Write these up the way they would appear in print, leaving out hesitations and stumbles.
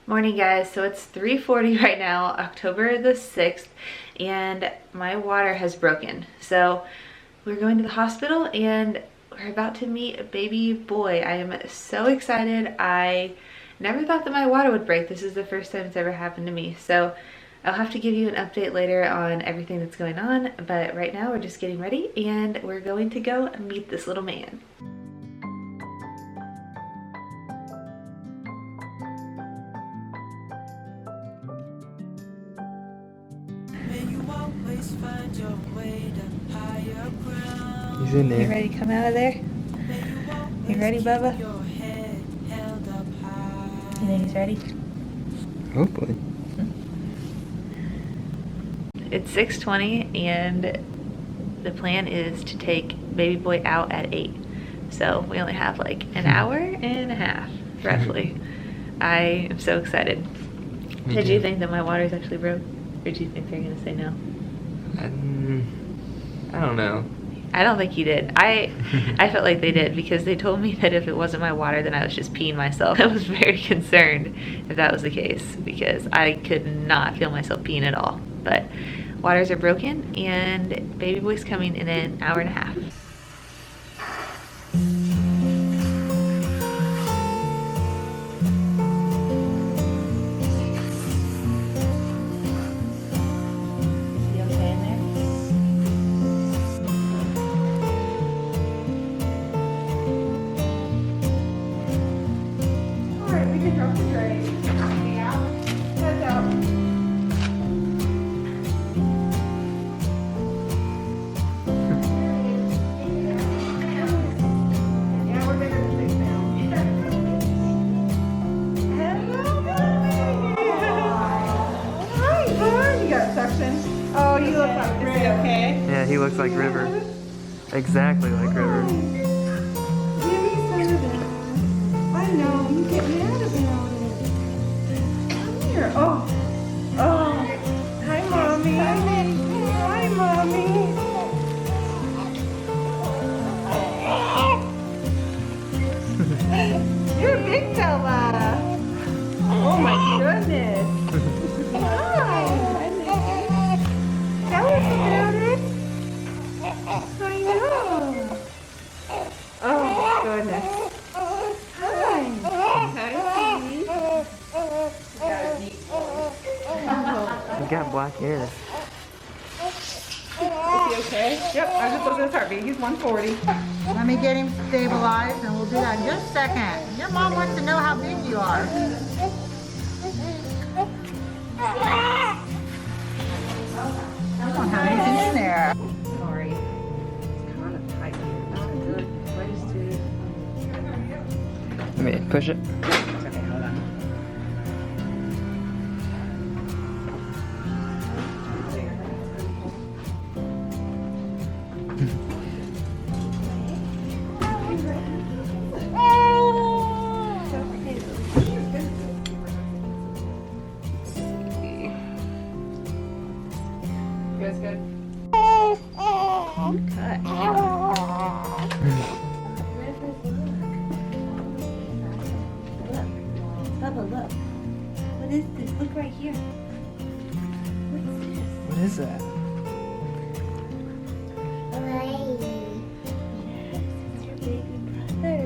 Morning guys, so it's 3:40 right now, October the 6th, and my water has broken. So we're going to the hospital and we're about to meet a baby boy. I am so excited. I never thought that my water would break. This is the first time it's ever happened to me. So I'll have to give you an update later on everything that's going on, but right now we're just getting ready and we're going to go meet this little man. He's in there. You ready to come out of there? You ready, Bubba? You think he's ready? Hopefully. It's 6:20 and the plan is to take baby boy out at 8. So we only have like an hour and a half, roughly. I am so excited. Did you think that my water's actually broke? Or did you think they're gonna say no? I don't know. I don't think you did. I felt like they did because they told me that if it wasn't my water, then I was just peeing myself. I was very concerned if that was the case because I could not feel myself peeing at all. But waters are broken and baby boy's coming in an hour and a half. Oh, you look like River. Okay. Yeah, he looks like River. Exactly like River. Give me some of that. I know, you get mad about it. Come here. Oh. Oh. Hi, Mommy. Hi, Mommy. You're a big fella. Oh my goodness. Hi. Tell us about it. I know. Oh, goodness. Hi. Hi, sweetie. He got black hair. Is he okay? Yep, I just looked at his heartbeat. He's 140. Let me get him stabilized and we'll do that in just a second. Your mom wants to know how big you are. I don't have anything in there. Sorry. It's kind of tight here. Not a good place to... Let me push it. Okay, hold on. You guys good? Cut. Bubba, look. What is this? Look right here. What's this? What is that? Yes, it's your baby brother.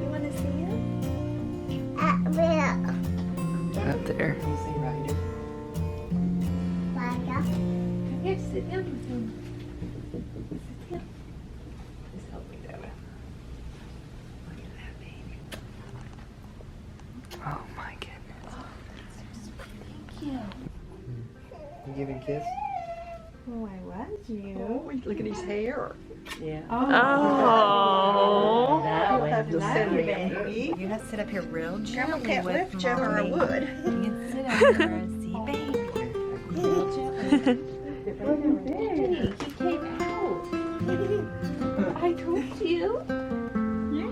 You want to see him? Up there. Come here, sit down with him. Sit down. Just help me, Dada. Look at that baby. Oh my goodness. Oh, that's so sweet. Thank you. You give him a kiss? Oh, I was you. Oh, look at his hair. Yeah. Oh. That You have to sit baby. baby. You have to sit up here real Grandma gently can't with lift you, or I Mommy. would. You can sit up here and see baby. Real gently. Hey, he came out. I told you. Yeah.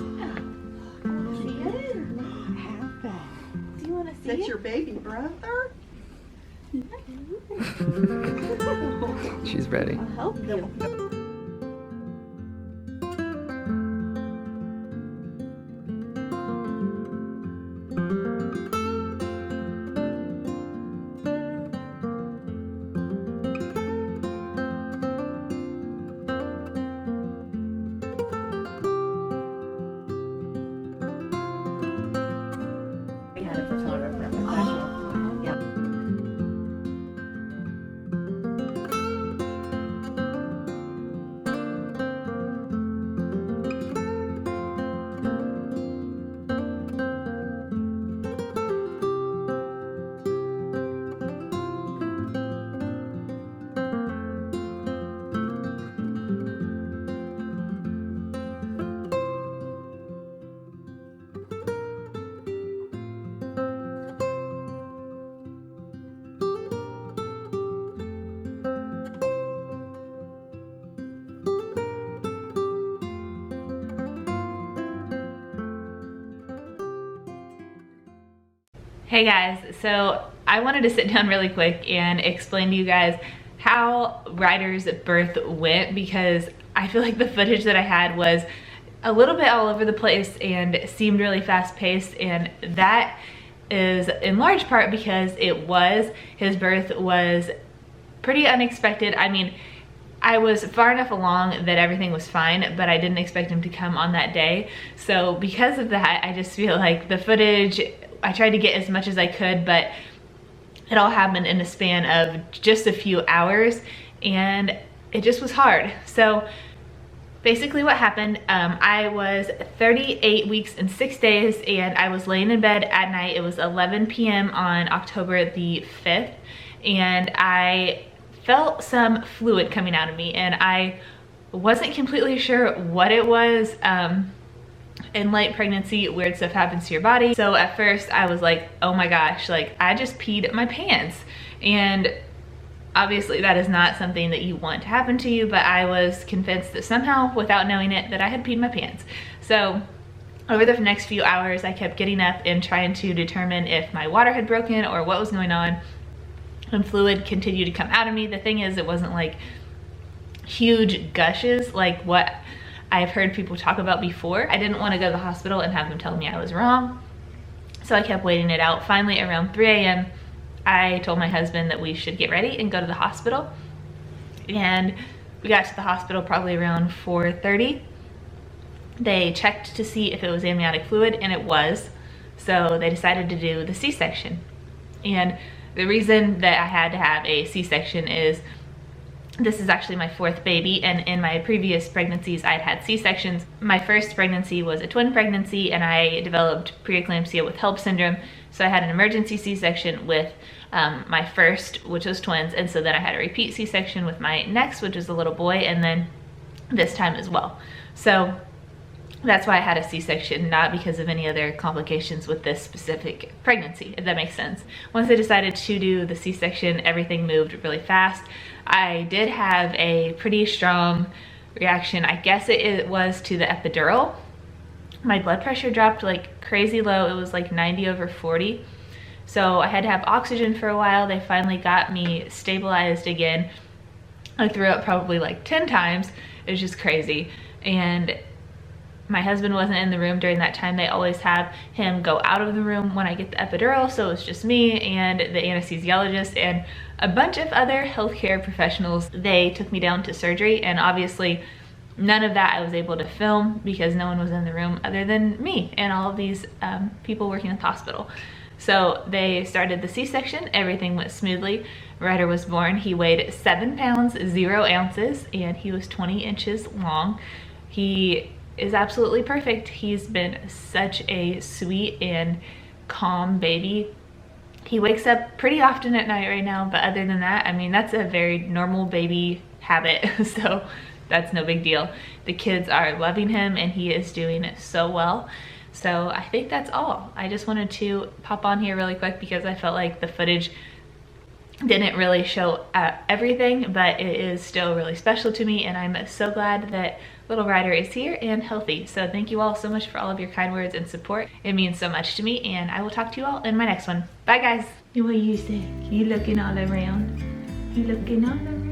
See it? Do you want to see That's it? your baby brother? She's ready. I'll help you. Hey guys, so I wanted to sit down really quick and explain to you guys how Ryder's birth went, because I feel like the footage that I had was a little bit all over the place and seemed really fast paced, and that is in large part because his birth was pretty unexpected. I mean, I was far enough along that everything was fine, but I didn't expect him to come on that day. So because of that, I just feel like the footage, I tried to get as much as I could, but it all happened in the span of just a few hours, and it just was hard. So basically what happened, I was 38 weeks and 6 days, and I was laying in bed at night. It was 11 p.m. on October the 5th, and I felt some fluid coming out of me, and I wasn't completely sure what it was. In late pregnancy, weird stuff happens to your body. So at first I was like, oh my gosh, like I just peed my pants. And obviously that is not something that you want to happen to you, but I was convinced that somehow, without knowing it, that I had peed my pants. So over the next few hours, I kept getting up and trying to determine if my water had broken or what was going on. And fluid continued to come out of me. The thing is, it wasn't like huge gushes like what I've heard people talk about before. I didn't want to go to the hospital and have them tell me I was wrong, so I kept waiting it out. Finally, around 3 a.m., I told my husband that we should get ready and go to the hospital. And we got to the hospital probably around 4:30. They checked to see if it was amniotic fluid, and it was. So they decided to do the C-section. And the reason that I had to have a C-section is this is actually my 4th baby, and in my previous pregnancies I'd had C-sections. My first pregnancy was a twin pregnancy, and I developed preeclampsia with HELLP syndrome, so I had an emergency C-section with my first, which was twins, and so then I had a repeat C-section with my next, which is a little boy, and then this time as well. So that's why I had a C-section, not because of any other complications with this specific pregnancy, if that makes sense. Once I decided to do the C-section, everything moved really fast. I did have a pretty strong reaction. I guess it was to the epidural. My blood pressure dropped like crazy low. It was like 90/40. So I had to have oxygen for a while. They finally got me stabilized again. I threw up probably like 10 times. It was just crazy. And my husband wasn't in the room during that time. They always have him go out of the room when I get the epidural, so it's just me and the anesthesiologist and a bunch of other healthcare professionals. They took me down to surgery, and obviously none of that I was able to film because no one was in the room other than me and all of these people working at the hospital. So they started the C-section, everything went smoothly. Ryder was born. He weighed 7 pounds, 0 ounces, and he was 20 inches long. He is absolutely perfect. He's been such a sweet and calm baby. He wakes up pretty often at night right now, but other than that, I mean, that's a very normal baby habit, so that's no big deal. The kids are loving him, and he is doing so well. So I think that's all. I just wanted to pop on here really quick because I felt like the footage didn't really show everything, but it is still really special to me, and I'm so glad that little Ryder is here and healthy. So thank you all so much for all of your kind words and support. It means so much to me, and I will talk to you all in my next one. Bye guys. What you say? You looking all around? You looking all around?